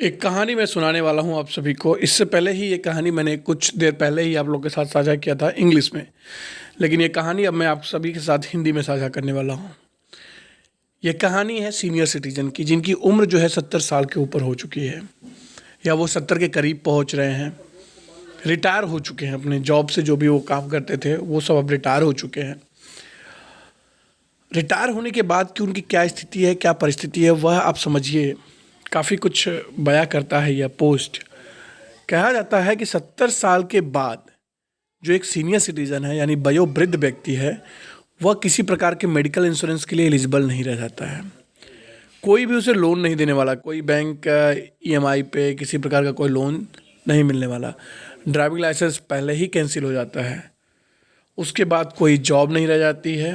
एक कहानी मैं सुनाने वाला हूँ आप सभी को। इससे पहले ही ये कहानी मैंने कुछ देर पहले ही आप लोगों के साथ साझा किया था इंग्लिश में, लेकिन ये कहानी अब मैं आप सभी के साथ हिंदी में साझा करने वाला हूँ। ये कहानी है सीनियर सिटीजन की, जिनकी उम्र जो है 70 साल के ऊपर हो चुकी है, या वो 70 के करीब पहुँच रहे हैं। रिटायर हो चुके हैं अपने जॉब से, जो भी वो काम करते थे वो सब अब रिटायर हो चुके हैं। रिटायर होने के बाद की उनकी क्या स्थिति है, क्या परिस्थिति है, वह आप समझिए। काफ़ी कुछ बयां करता है यह पोस्ट। कहा जाता है कि 70 साल के बाद जो एक सीनियर सिटीजन है, यानी वयोवृद्ध व्यक्ति है, वह किसी प्रकार के मेडिकल इंश्योरेंस के लिए एलिजिबल नहीं रह जाता है। कोई भी उसे लोन नहीं देने वाला, कोई बैंक ईएमआई पे किसी प्रकार का कोई लोन नहीं मिलने वाला। ड्राइविंग लाइसेंस पहले ही कैंसिल हो जाता है। उसके बाद कोई जॉब नहीं रह जाती है,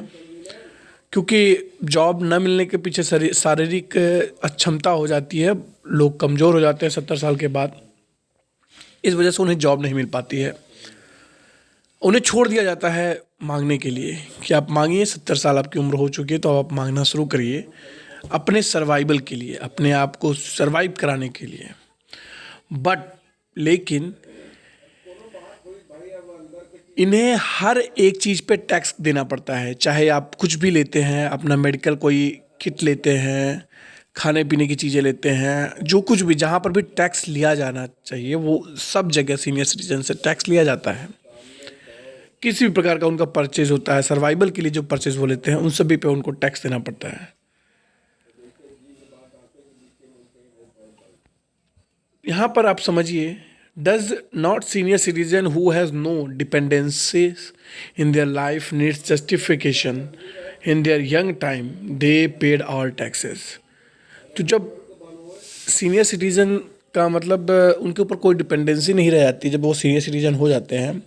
क्योंकि जॉब न मिलने के पीछे शारीरिक अक्षमता हो जाती है। लोग कमज़ोर हो जाते हैं 70 साल के बाद, इस वजह से उन्हें जॉब नहीं मिल पाती है। उन्हें छोड़ दिया जाता है मांगने के लिए कि आप मांगिए, 70 साल आपकी उम्र हो चुकी है तो आप मांगना शुरू करिए अपने सर्वाइवल के लिए, अपने आप को सर्वाइव कराने के लिए। लेकिन इन्हें हर एक चीज़ पे टैक्स देना पड़ता है। चाहे आप कुछ भी लेते हैं, अपना मेडिकल कोई किट लेते हैं, खाने पीने की चीज़ें लेते हैं, जो कुछ भी जहाँ पर भी टैक्स लिया जाना चाहिए वो सब जगह सीनियर सिटीजन से टैक्स लिया जाता है। किसी भी प्रकार का उनका परचेज होता है, सर्वाइवल के लिए जो परचेज वो लेते हैं उन सभी पे उनको टैक्स देना पड़ता है। यहाँ पर आप समझिए, does not senior citizen who has no dependencies in their life needs justification in their young time they paid all taxes. तो जब सीनियर सिटीजन का मतलब उनके ऊपर कोई डिपेंडेंसी नहीं रह जाती, जब वो सीनियर सिटीजन हो जाते हैं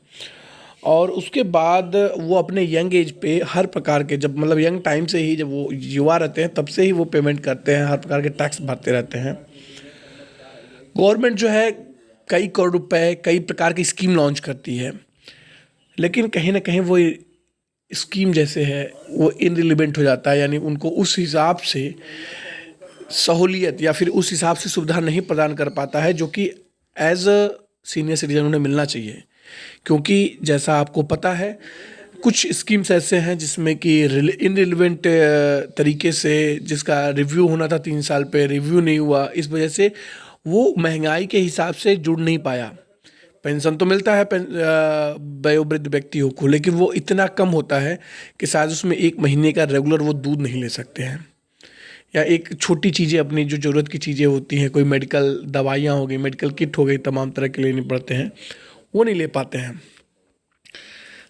और उसके बाद वो अपने यंग एज पे हर प्रकार के, जब मतलब यंग टाइम से ही, जब वो युवा रहते हैं तब से ही वो पेमेंट करते हैं, हर प्रकार के टैक्स भरते रहते हैं। गवर्नमेंट जो है कई करोड़ रुपए, कई प्रकार की स्कीम लॉन्च करती है, लेकिन कहीं ना कहीं वो स्कीम जैसे है वो इनरिलेवेंट हो जाता है। यानी उनको उस हिसाब से सहूलियत या फिर उस हिसाब से सुविधा नहीं प्रदान कर पाता है जो कि एज अ सीनियर सिटीजन उन्हें मिलना चाहिए। क्योंकि जैसा आपको पता है, कुछ स्कीम्स ऐसे हैं जिसमें कि इनरिलेवेंट तरीके से, जिसका रिव्यू होना था 3 साल पे, रिव्यू नहीं हुआ, इस वजह से वो महंगाई के हिसाब से जुड़ नहीं पाया। पेंशन तो मिलता है वयोवृद्ध व्यक्तियों को, लेकिन वो इतना कम होता है कि शायद उसमें 1 महीने का रेगुलर वो दूध नहीं ले सकते हैं, या एक छोटी चीज़ें अपनी जो ज़रूरत की चीज़ें होती हैं, कोई मेडिकल दवाइयाँ हो गई, मेडिकल किट हो गई, तमाम तरह के लेने पड़ते हैं, वो नहीं ले पाते हैं।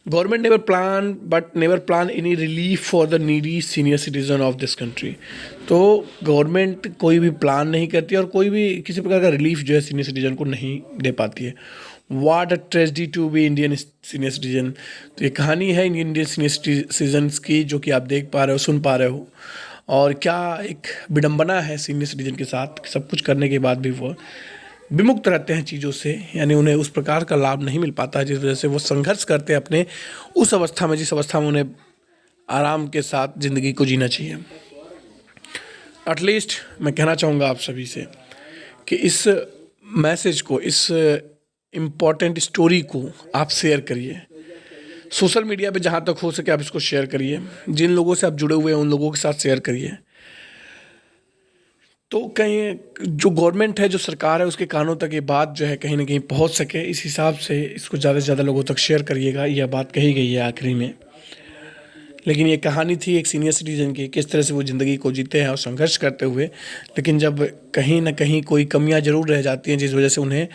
Government never plan any relief for the needy senior citizen of this country. तो गवर्नमेंट कोई भी प्लान नहीं करती और कोई भी किसी प्रकार का रिलीफ जो है सीनियर सिटीजन को नहीं दे पाती है। What a tragedy to be Indian senior citizen. तो ये कहानी है इंडियन सीनियर सिटीजन्स की, जो कि आप देख पा रहे हो, सुन पा रहे हो। और क्या एक विडंबना है सीनियर सिटीजन के साथ, सब कुछ करने के बाद भी वो विमुक्त रहते हैं चीज़ों से, यानी उन्हें उस प्रकार का लाभ नहीं मिल पाता है जिस वजह से वो संघर्ष करते हैं अपने उस अवस्था में, जिस अवस्था में उन्हें आराम के साथ ज़िंदगी को जीना चाहिए। एटलीस्ट मैं कहना चाहूँगा आप सभी से कि इस मैसेज को, इस इम्पॉर्टेंट स्टोरी को आप शेयर करिए सोशल मीडिया पे, जहाँ तक हो सके आप इसको शेयर करिए। जिन लोगों से आप जुड़े हुए हैं उन लोगों के साथ शेयर करिए। तो कहीं जो गवर्नमेंट है, जो सरकार है, उसके कानों तक ये बात जो है कहीं ना कहीं पहुंच सके, इस हिसाब से इसको ज़्यादा से ज़्यादा लोगों तक शेयर करिएगा। यह बात कही गई है आखिरी में। लेकिन ये कहानी थी एक सीनियर सिटीजन की, किस तरह से वो ज़िंदगी को जीते हैं और संघर्ष करते हुए, लेकिन जब कहीं ना कहीं कोई कमियां जरूर रह जाती हैं जिस वजह से उन्हें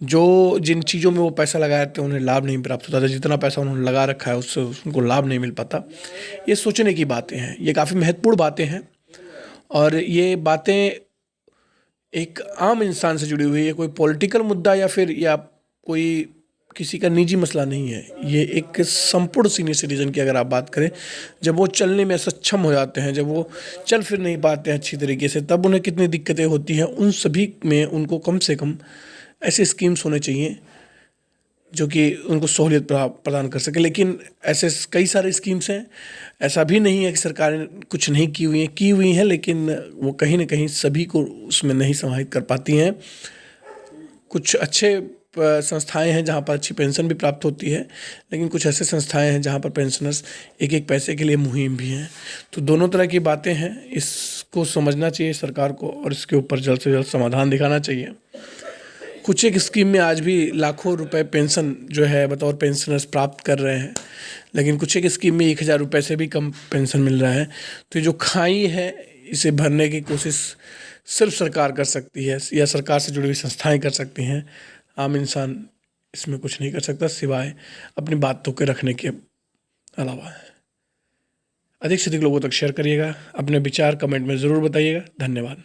जिन चीज़ों में वो पैसा लगाए थे उन्हें लाभ नहीं प्राप्त होता था। जितना पैसा उन्होंने लगा रखा है उससे उनको लाभ नहीं मिल पाता। ये सोचने की बातें हैं, ये काफ़ी महत्वपूर्ण बातें हैं, और ये बातें एक आम इंसान से जुड़ी हुई है। कोई पॉलिटिकल मुद्दा या फिर या कोई किसी का निजी मसला नहीं है। ये एक संपूर्ण सीनियर सिटीजन की अगर आप बात करें, जब वो चलने में सक्षम हो जाते हैं, जब वो चल फिर नहीं पाते हैं अच्छी तरीके से, तब उन्हें कितनी दिक्कतें होती हैं। उन सभी में उनको कम से कम ऐसे स्कीम्स होने चाहिए जो कि उनको सहूलियत प्रदान कर सके। लेकिन ऐसे कई सारे स्कीम्स हैं, ऐसा भी नहीं है कि सरकारें कुछ नहीं की हुई हैं, लेकिन वो कहीं ना कहीं सभी को उसमें नहीं समाहित कर पाती हैं। कुछ अच्छे संस्थाएं हैं जहाँ पर अच्छी पेंशन भी प्राप्त होती है, लेकिन कुछ ऐसे संस्थाएं हैं जहाँ पर पेंशनर्स एक एक पैसे के लिए मुहिम भी हैं। तो दोनों तरह की बातें हैं, इसको समझना चाहिए सरकार को और इसके ऊपर जल्द से जल्द समाधान दिखाना चाहिए। कुछ एक स्कीम में आज भी लाखों रुपए पेंशन जो है बतौर पेंशनर्स प्राप्त कर रहे हैं, लेकिन कुछ एक स्कीम में 1,000 रुपये से भी कम पेंशन मिल रहा है। तो ये जो खाई है इसे भरने की कोशिश सिर्फ सरकार कर सकती है या सरकार से जुड़ी हुई संस्थाएं कर सकती हैं। आम इंसान इसमें कुछ नहीं कर सकता सिवाय अपनी बातों के रखने के अलावा। अधिक से अधिक लोगों तक शेयर करिएगा, अपने विचार कमेंट में ज़रूर बताइएगा। धन्यवाद।